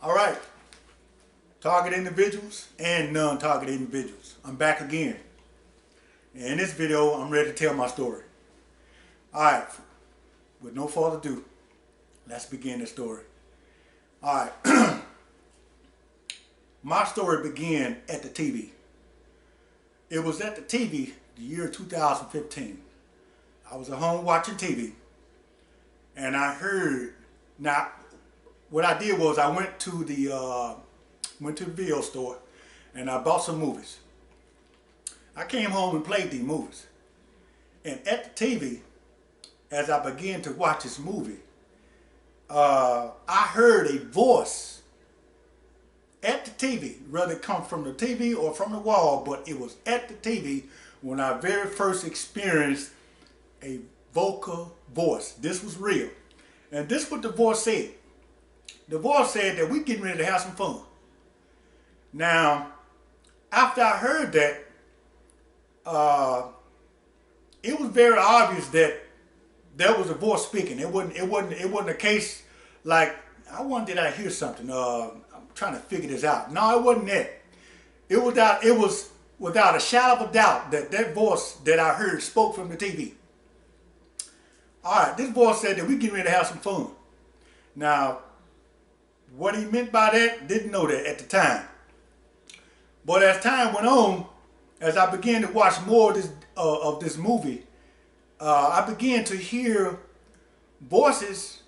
All right, target individuals and non-target individuals. I'm back again. In this video, I'm ready to tell my story. All right, with no further ado, let's begin the story. All right, my story began at the TV. It was at the TV the year 2015. I was at home watching TV, and I heard. Now, what I did was I went to the video store, and I bought some movies. I came home and played these movies, and at the TV, as I began to watch this movie, I heard a voice at the TV, whether it come from the TV or from the wall, but it was at the TV when I very first experienced a vocal voice. This was real. And this is what the voice said. The voice said that we're getting ready to have some fun. Now, after I heard that, it was very obvious that there was a voice speaking. It wasn't a case like, I wonder, did I hear something? I'm trying to figure this out. No, it wasn't that. It was without a shadow of a doubt that that voice that I heard spoke from the TV. All right, this voice said that we getting ready to have some fun. Now, what he meant by that, didn't know that at the time. But as time went on, as I began to watch more of this movie, I began to hear voices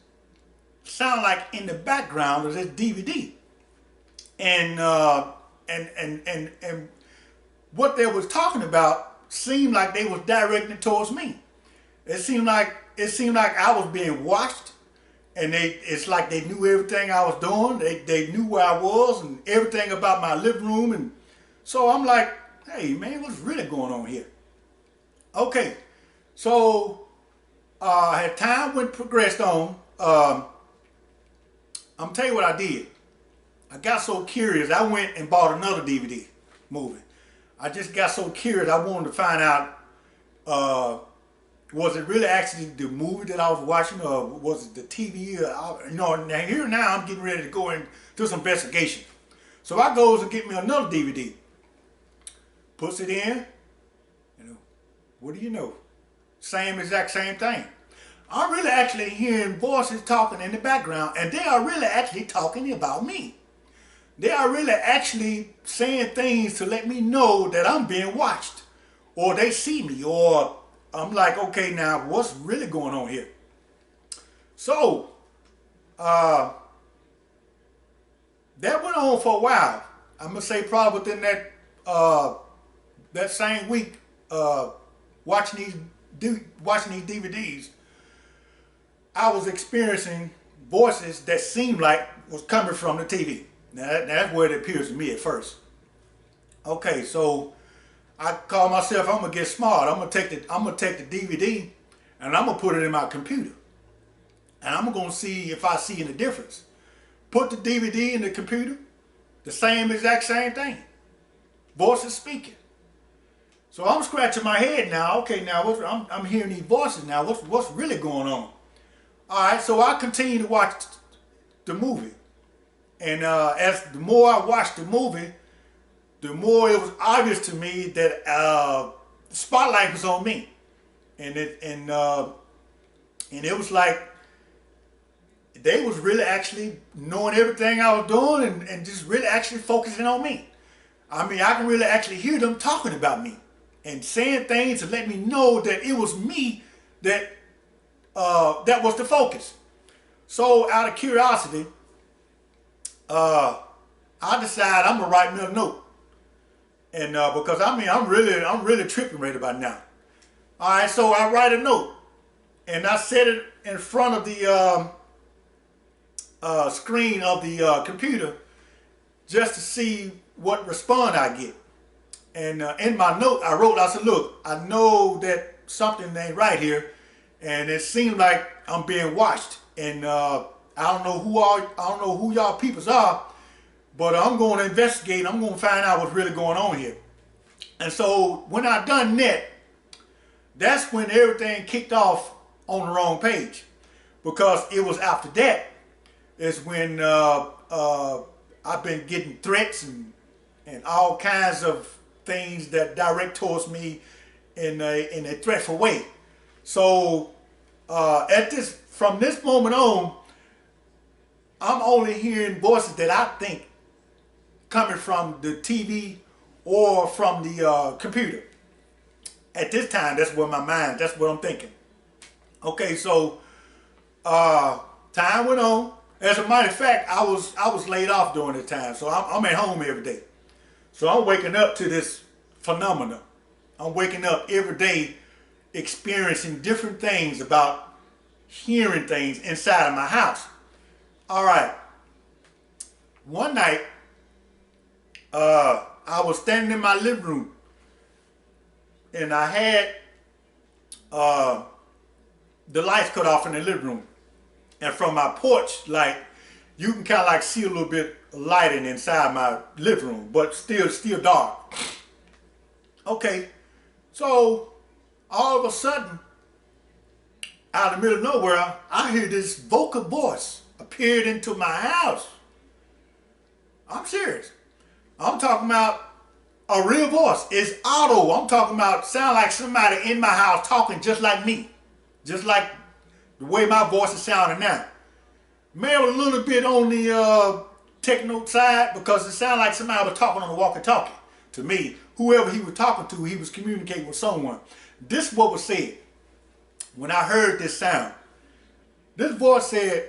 sound like in the background of this DVD. And what they was talking about seemed like they was directing towards me. It seemed like I was being watched, and it's like they knew everything I was doing. They knew where I was and everything about my living room. And so I'm like, hey man, what's really going on here? Okay, so as time progressed on, I'm tell you what I did. I got so curious, I went and bought another DVD movie. I just got so curious, I wanted to find out, was it really actually the movie that I was watching, or was it the TV? Now I'm getting ready to go and do some investigation. So I goes and get me another DVD. Puts it in, what do you know? Exact same thing. I'm really actually hearing voices talking in the background, and they are really actually talking about me. They are really actually saying things to let me know that I'm being watched, or they see me, or I'm like, okay, now what's really going on here? So, that went on for a while. I'm gonna say probably within that same week, watching these DVDs, I was experiencing voices that seemed like was coming from the TV. Now that's where it appears to me at first. Okay, so I call myself, I'm gonna get smart. I'm gonna take the DVD and I'm gonna put it in my computer, and I'm gonna see if I see any difference. Put the DVD in the computer, the exact same thing. Voices speaking. So I'm scratching my head now. Okay, now I'm hearing these voices now. What's really going on? All right, so I continue to watch the movie, and as the more I watched the movie, the more it was obvious to me that the spotlight was on me, and it was like they was really actually knowing everything I was doing, and just really actually focusing on me. I mean, I can really actually hear them talking about me and saying things to let me know that it was me that was the focus. So out of curiosity, I decided I'm gonna write me a note. And because I'm really tripping right about now. All right, so I write a note, and I set it in front of the screen of the computer just to see what response I get. And in my note, I said, look, I know that something ain't right here, and it seems like I'm being watched. And I don't know who y'all peoples are, but I'm going to investigate. I'm going to find out what's really going on here. And so when I done that, that's when everything kicked off on the wrong page, because it was after that is when I've been getting threats and all kinds of things that direct towards me in a threatful way. So from this moment on, I'm only hearing voices that I think coming from the TV or from the computer. At this time, that's where that's what I'm thinking. Okay, so time went on. As a matter of fact, I was laid off during this time, so I'm at home every day. So I'm waking up to this phenomena. I'm waking up every day experiencing different things about hearing things inside of my house. All right. One night, I was standing in my living room, and I had the lights cut off in the living room. And from my porch, like, you can kind of like see a little bit of lighting inside my living room, but still dark. Okay, so all of a sudden, out of the middle of nowhere, I hear this vocal voice appeared into my house. I'm serious. I'm talking about a real voice. It's auto. I'm talking about sound like somebody in my house talking just like me. Just like the way my voice is sounding now. Maybe a little bit on the techno side because it sounded like somebody was talking on the walkie-talkie to me. Whoever he was talking to, he was communicating with someone. This is what was said when I heard this sound. This voice said,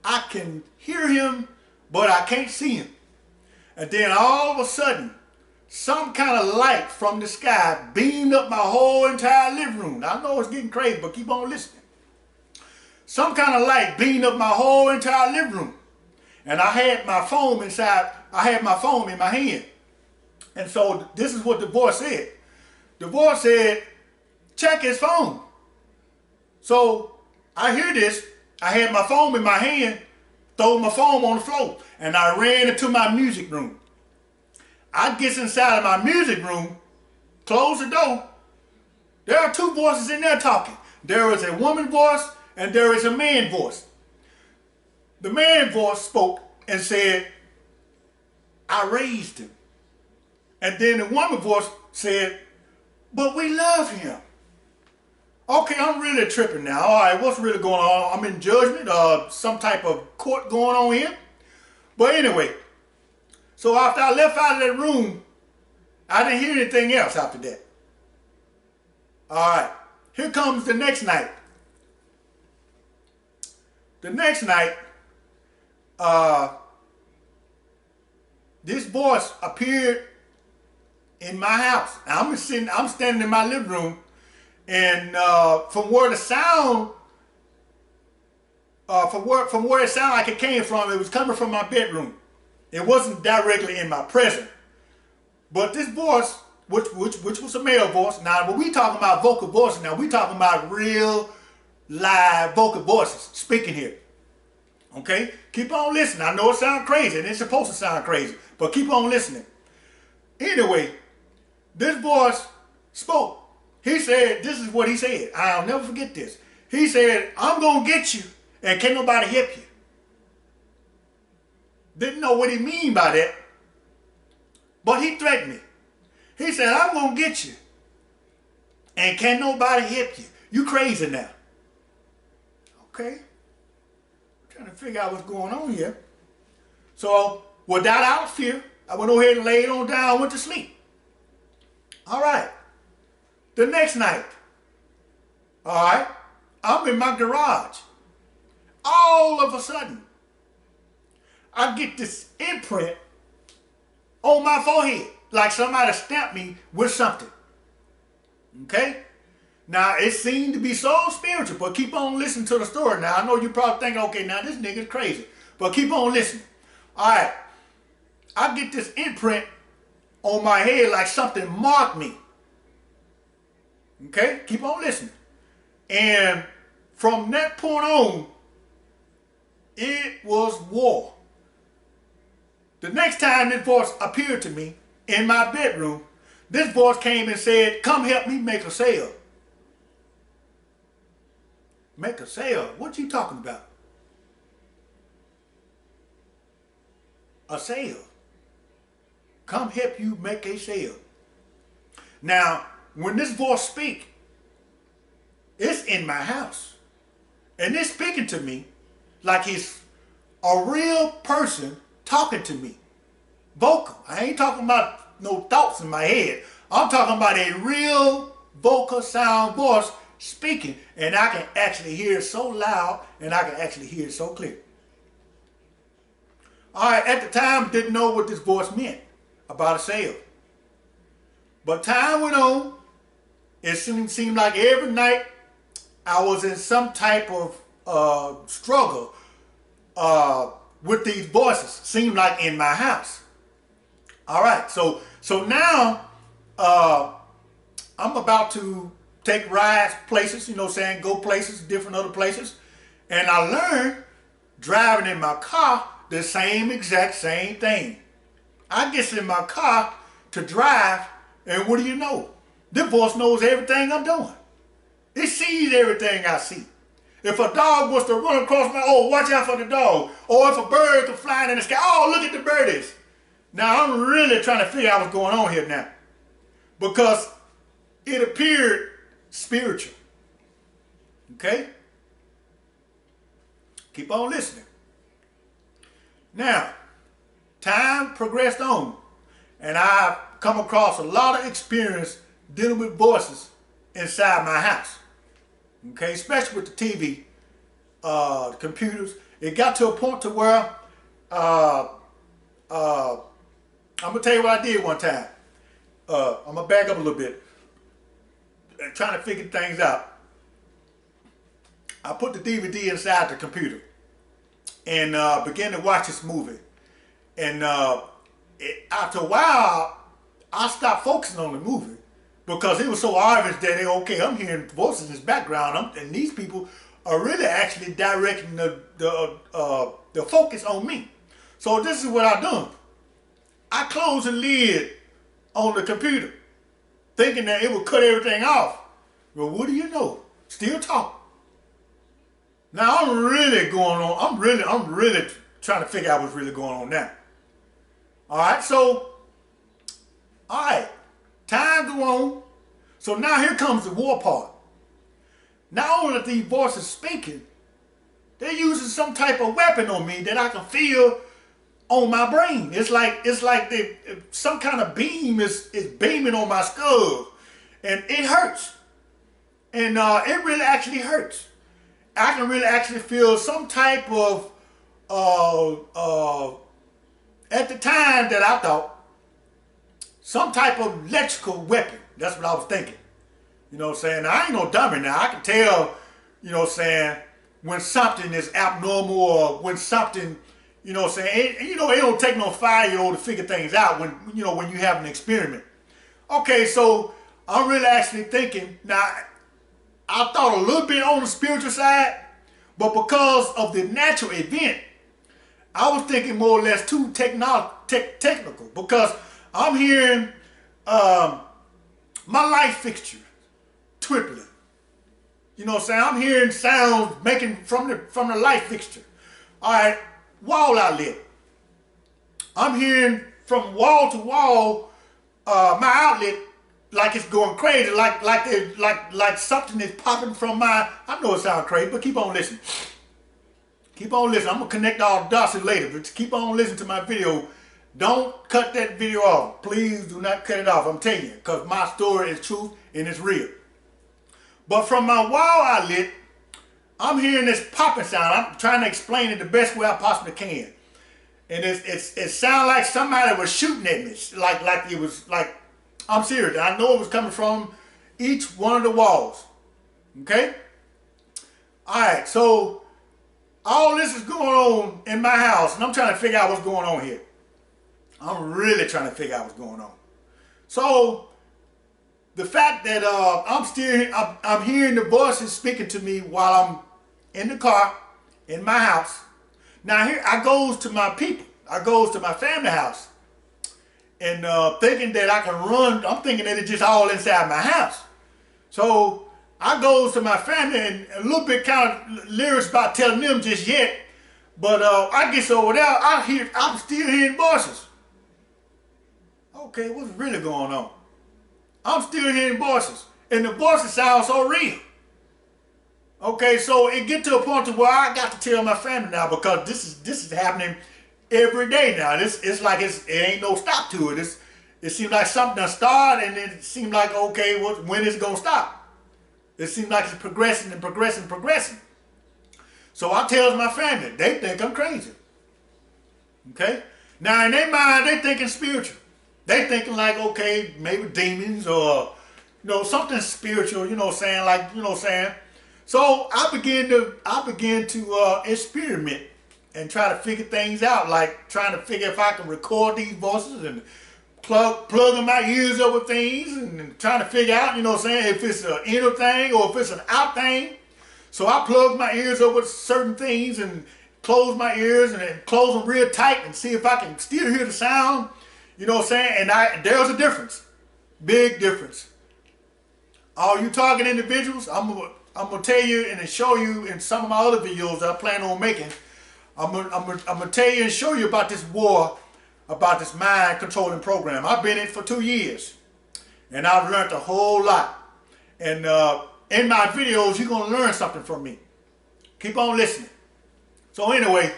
I can hear him, but I can't see him. And then all of a sudden, some kind of light from the sky beamed up my whole entire living room. Now, I know it's getting crazy, but keep on listening. Some kind of light beamed up my whole entire living room. And I had my phone inside, I had my phone in my hand. And so this is what the voice said. The voice said, check his phone. So I hear this. I had my phone in my hand, throw my phone on the floor, and I ran into my music room. I get inside of my music room, close the door. There are two voices in there talking. There is a woman voice and there is a man voice. The man voice spoke and said, I raised him. And then the woman voice said, but we love him. Okay, I'm really tripping now. All right, what's really going on? I'm in judgment, some type of court going on here. But anyway, so after I left out of that room, I didn't hear anything else after that. All right, here comes the next night. The next night, this voice appeared in my house. I'm standing in my living room, and from where the sound, from where it sounded like it came from, it was coming from my bedroom. It wasn't directly in my presence. But this voice, which was a male voice. Now, when we talking about vocal voices, now we talking about real live vocal voices speaking here. Okay? Keep on listening. I know it sounds crazy, and it's supposed to sound crazy, but keep on listening. Anyway, this voice spoke. He said, this is what he said. I'll never forget this. He said, I'm going to get you, and can't nobody help you. Didn't know what he mean by that, but he threatened me. He said, I'm going to get you, and can't nobody help you. You crazy now. Okay. Trying to figure out what's going on here. So, without fear, I went ahead and laid on down, went to sleep. All right. The next night, all right, I'm in my garage. All of a sudden, I get this imprint on my forehead, like somebody stamped me with something. Okay? Now, it seemed to be so spiritual, but keep on listening to the story. Now, I know you're probably thinking, okay, now this nigga's crazy, but keep on listening. All right. I get this imprint on my head like something marked me. Okay? Keep on listening. And from that point on, it was war. The next time this voice appeared to me in my bedroom, this voice came and said, come help me make a sale. Make a sale? What you talking about? a sale. Come help you make a sale. Now, when this voice speak, it's in my house. And it's speaking to me like it's a real person talking to me. Vocal. I ain't talking about no thoughts in my head. I'm talking about a real vocal sound voice speaking. And I can actually hear it so loud and I can actually hear it so clear. Alright, at the time, didn't know what this voice meant about a sale. But time went on. It seemed like every night I was in some type of struggle with these voices. Seemed like in my house. Alright, so now I'm about to take rides places, you know what I'm saying, go places, different other places. And I learned driving in my car the same exact same thing. I get in my car to drive, and what do you know? This voice knows everything I'm doing. It sees everything I see. If a dog was to run across my, oh, watch out for the dog. Or if a bird could fly in the sky, oh, look at the birdies. Now, I'm really trying to figure out what's going on here now. Because it appeared spiritual. Okay? Keep on listening. Now, time progressed on, and I've come across a lot of experience dealing with voices inside my house. Okay, especially with the TV, the computers. It got to a point to where I'm gonna tell you what I did one time. I'm gonna back up a little bit, trying to figure things out. I put the DVD inside the computer and began to watch this movie. And after a while, I stopped focusing on the movie because it was so obvious that, okay, I'm hearing voices in this background, and these people are really actually directing the focus on me. So this is what I done. I closed the lid on the computer, thinking that it would cut everything off. Well, what do you know? Still talking. Now I'm really going on. I'm really trying to figure out what's really going on now. All right, so time go on. So now here comes the war part. Not only are these voices speaking, they're using some type of weapon on me that I can feel on my brain. It's like some kind of beam is beaming on my skull, and it hurts. And it really actually hurts. I can really actually feel some type of at the time that I thought, some type of electrical weapon. That's what I was thinking. You know what I'm saying? Now, I ain't no dummy now. I can tell, you know what I'm saying, when something is abnormal or when something, you know what I'm saying, it don't take no 5-year-old to figure things out when you have an experiment. Okay, so I'm really actually thinking, now, I thought a little bit on the spiritual side, but because of the natural event, I was thinking more or less too technical, because I'm hearing my light fixture twiddling. You know what I'm saying? I'm hearing sounds making from the light fixture. All right, wall outlet. I'm hearing from wall to wall my outlet like it's going crazy, like something is popping from my. I know it sounds crazy, but keep on listening. Keep on listening. I'm gonna connect all the dots later, but keep on listening to my video. Don't cut that video off. Please do not cut it off. I'm telling you, because my story is truth and it's real. But from my wall outlet, I'm hearing this popping sound. I'm trying to explain it the best way I possibly can. And it sounds like somebody was shooting at me. Like it was like, I'm serious. I know it was coming from each one of the walls. Okay? Alright, so all this is going on in my house, and I'm trying to figure out what's going on here. I'm really trying to figure out what's going on. So the fact that I'm hearing the voices speaking to me while I'm in the car, in my house. Now here I goes to my people. I goes to my family house. And thinking that I can run, I'm thinking that it's just all inside my house. So I goes to my family and a little bit kind of lyrics about telling them just yet, But I get over there, I'm still hearing voices. Okay, what's really going on? I'm still hearing voices, and the voices sound so real. Okay, so it get to a point to where I got to tell my family now, because this is happening every day now. It's like it ain't no stop to it. It seems like something done started, and it seems like, okay, when is it gonna stop? It seems like it's progressing and progressing and progressing. So I tell my family, they think I'm crazy. Okay? Now in their mind, they thinking spiritual. They thinking like, okay, maybe demons or, something spiritual, saying, like, saying. So I began to experiment and try to figure things out, like trying to figure if I can record these voices and plugging my ears up with things and trying to figure out, if it's an inner thing or if it's an out thing. So I plug my ears up with certain things and close my ears and then close them real tight and see if I can still hear the sound. And there's a difference. Big difference. All you target individuals, I'm gonna tell you and show you in some of my other videos that I plan on making. I'm gonna tell you and show you about this war, about this mind controlling program. I've been in it for 2 years, and I've learned a whole lot. And in my videos, you're gonna learn something from me. Keep on listening. So anyway,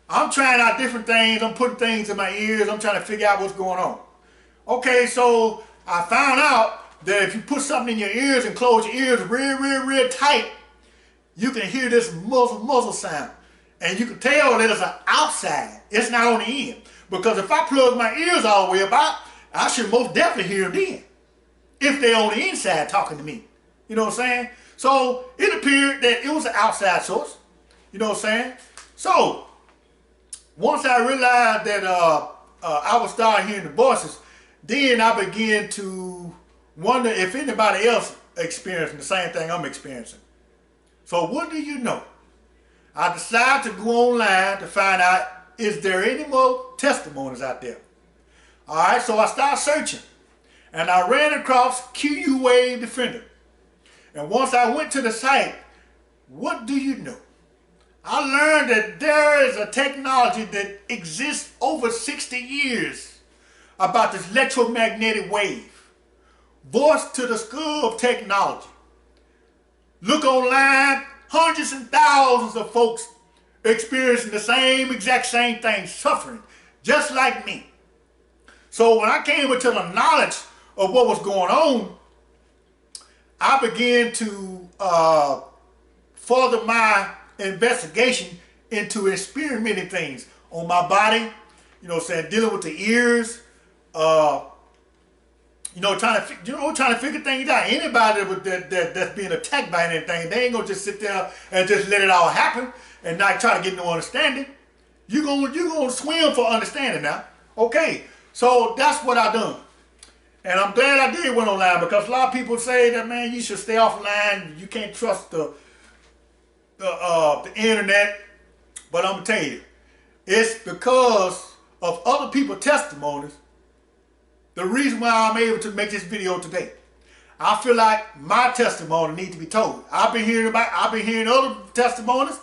I'm trying out different things. I'm putting things in my ears. I'm trying to figure out what's going on. Okay, so I found out that if you put something in your ears and close your ears real tight, you can hear this muzzle sound. And you can tell that it's an outside. It's not on the end. Because if I plug my ears all the way up, I should most definitely hear them then. If they're on the inside talking to me. You know what I'm saying? So it appeared that it was an outside source. You know what I'm saying? So once I realized that I would start hearing the voices, then I began to wonder if anybody else experiencing the same thing I'm experiencing. So what do you know? I decided to go online to find out, is there any more testimonies out there? All right, so I started searching, and I ran across QU Wave Defender. And once I went to the site, what do you know? I learned that there is a technology that exists over 60 years about this electromagnetic wave. Voice to the skull of technology. Look online, hundreds and thousands of folks experiencing the exact same thing, suffering, just like me. So when I came into the knowledge of what was going on, I began to further my investigation into experimenting things on my body, dealing with the ears, trying to figure things out. Anybody that's being attacked by anything, they ain't gonna just sit there and just let it all happen and not try to get no understanding. You gonna swim for understanding now. Okay, so that's what I done. And I'm glad I did went online, because a lot of people say that, man, you should stay offline. You can't trust the internet. But I'm gonna tell you, it's because of other people's testimonies. The reason why I'm able to make this video today. I feel like my testimony needs to be told. I've been hearing other testimonies,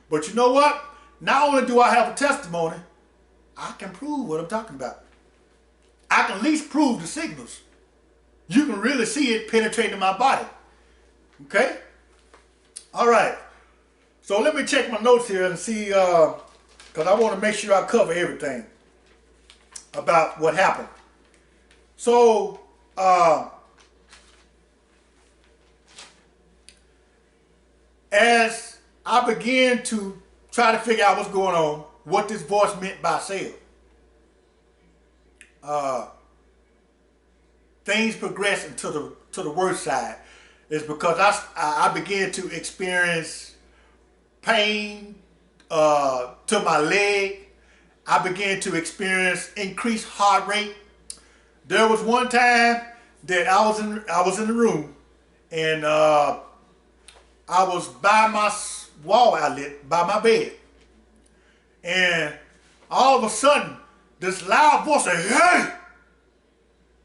but you know what? Not only do I have a testimony, I can prove what I'm talking about. I can at least prove the signals. You can really see it penetrating my body. Okay? All right. So let me check my notes here and see, because I want to make sure I cover everything about what happened. So, as I began to try to figure out what's going on, what this voice meant by sale, things progressing to the worst side is because I began to experience pain to my leg. I began to experience increased heart rate. There was one time that I was in the room, and I was by my wall outlet, by my bed, and all of a sudden this loud voice said, "Hey!"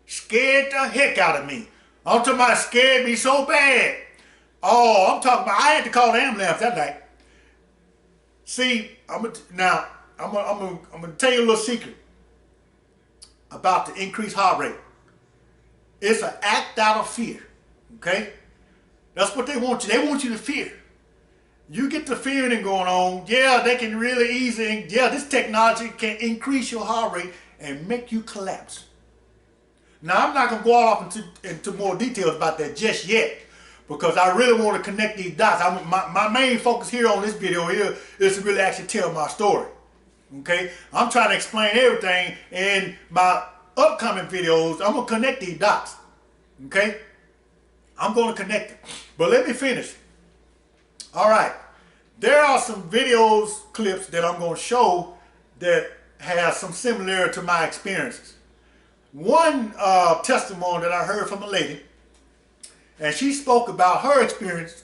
Scared the heck out of me. I'm talking about, it scared me so bad. Oh, I'm talking about, I had to call the ambulance that night. See, I'm gonna tell you a little secret about the increased heart rate. It's an act out of fear. Okay? That's what they want you. They want you to fear. You get the fearing going on, yeah, they can really easily, yeah, this technology can increase your heart rate and make you collapse. Now, I'm not going to go off into more details about that just yet, because I really want to connect these dots. My main focus here on this video here is to really actually tell my story. Okay? I'm trying to explain everything in my upcoming videos. I'm going to connect these dots. Okay? I'm going to connect it. But let me finish. All right. There are some videos, clips that I'm going to show that have some similarity to my experiences. One testimony that I heard from a lady, and she spoke about her experience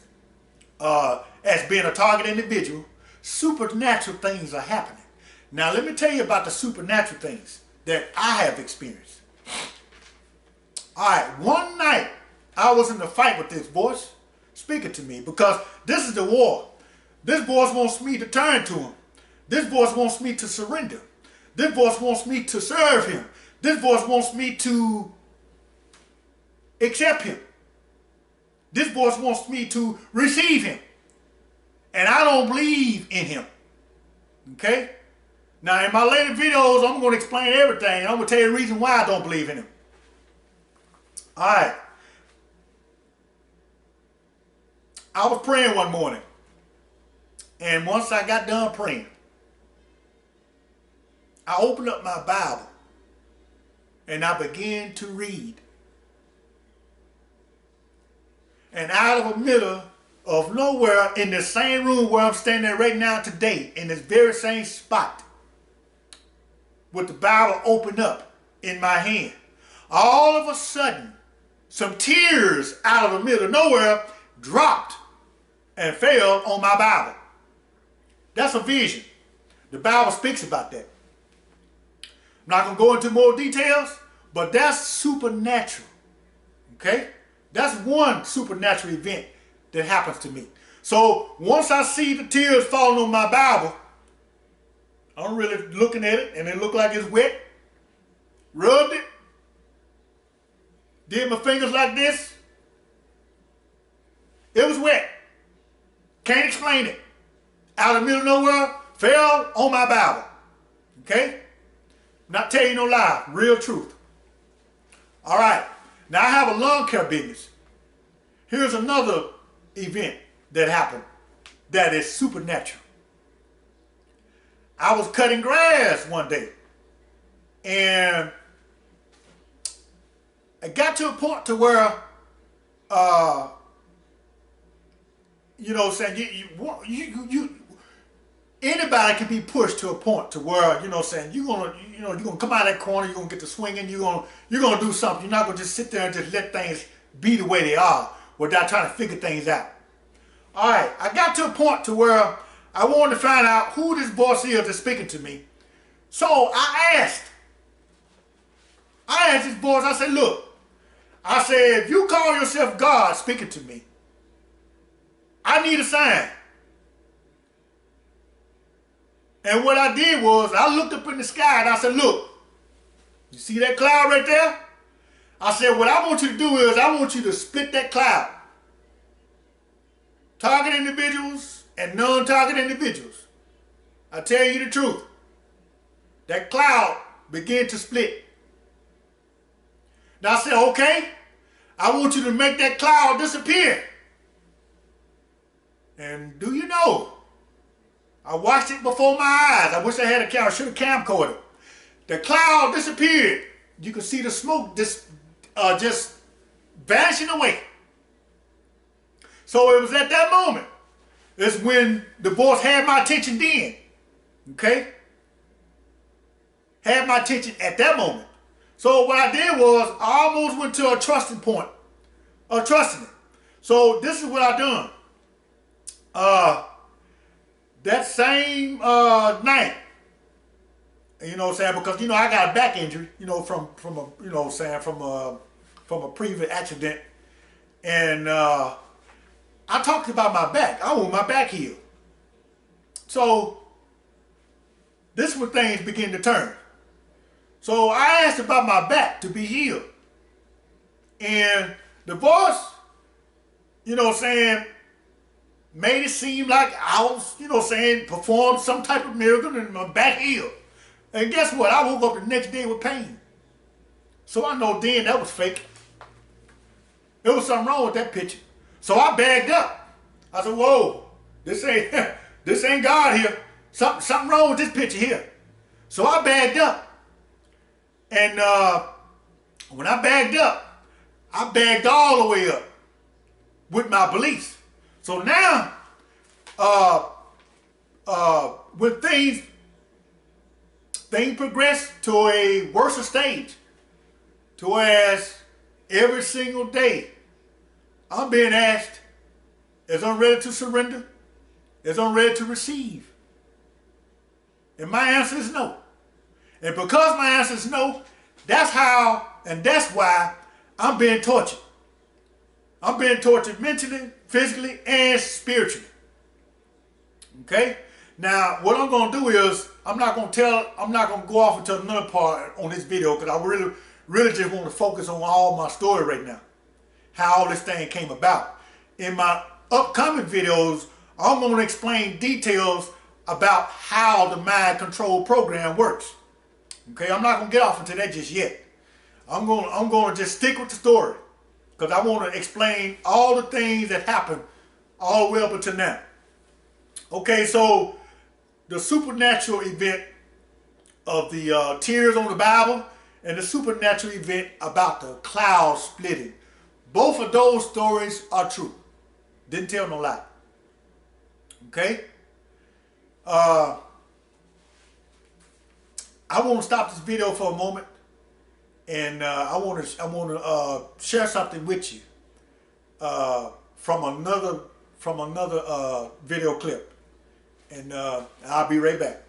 as being a target individual. Supernatural things are happening. Now, let me tell you about the supernatural things that I have experienced. All right, one night I was in a fight with this voice speaking to me, because this is the war. This voice wants me to turn to him. This voice wants me to surrender. This voice wants me to serve him. This voice wants me to accept him. This voice wants me to receive him. And I don't believe in him. Okay? Now, in my later videos, I'm going to explain everything. I'm going to tell you the reason why I don't believe in him. All right. I was praying one morning. And once I got done praying, I opened up my Bible and I began to read. And out of the middle of nowhere, in the same room where I'm standing right now today, in this very same spot, with the Bible opened up in my hand, all of a sudden, some tears out of the middle of nowhere dropped and fell on my Bible. That's a vision. The Bible speaks about that. I'm not going to go into more details, but that's supernatural. Okay? That's one supernatural event that happens to me. So once I see the tears falling on my Bible, I'm really looking at it and it looked like it's wet. Rubbed it. Did my fingers like this. It was wet. Can't explain it. Out of the middle of nowhere, fell on my Bible. Okay? Not telling you no lie. Real truth. All right. Now I have a lawn care business. Here's another event that happened that is supernatural. I was cutting grass one day, and I got to a point to where, you know, saying anybody can be pushed to a point to where, you know, saying you're gonna come out of that corner, you're gonna get to swinging, you're gonna do something. You're not gonna just sit there and just let things be the way they are without trying to figure things out. All right, I got to a point to where I wanted to find out who this boss is that's speaking to me. So I asked this boss, I said, look, I said, if you call yourself God speaking to me, I need a sign. And what I did was, I looked up in the sky and I said, look, you see that cloud right there? I said, what I want you to do is, I want you to split that cloud. Target individuals and non-target individuals. I tell you the truth. That cloud began to split. Now I said, okay, I want you to make that cloud disappear. And do you know, I watched it before my eyes. I wish I had a camera. I should have camcorded. The cloud disappeared. You could see the smoke just vanishing away. So it was at that moment. It's when the voice had my attention then. Okay? Had my attention at that moment. So what I did was, I almost went to a trusting point. Of trusting it. So this is what I done. That same night, you know what I'm saying, because you know I got a back injury, you know, from a, you know what I'm saying, from a previous accident, and I talked about my back. I want my back healed. So this is when things begin to turn. So I asked about my back to be healed. And the voice, saying, made it seem like I was, performed some type of miracle and my back healed. And guess what? I woke up the next day with pain. So I know then that was fake. There was something wrong with that picture. So I bagged up. I said, whoa, this ain't God here. Something wrong with this picture here. So I bagged up. And when I bagged up, I bagged all the way up with my beliefs. So now, when things progress to a worse stage, to whereas every single day I'm being asked, is I'm ready to surrender? Is I'm ready to receive? And my answer is no. And because my answer is no, that's how and that's why I'm being tortured. I'm being tortured mentally, physically, and spiritually. Okay? Now, what I'm going to do is, I'm not going to go off into another part on this video because I really just want to focus on all my story right now. How all this thing came about. In my upcoming videos, I'm going to explain details about how the mind control program works. Okay, I'm not going to get off into that just yet. I'm going to just stick with the story because I want to explain all the things that happened all the way up until now. Okay, so the supernatural event of the tears on the Bible and the supernatural event about the cloud splitting. Both of those stories are true. Didn't tell no lie. Okay? I want to stop this video for a moment, and I want to share something with you from another video clip, and I'll be right back.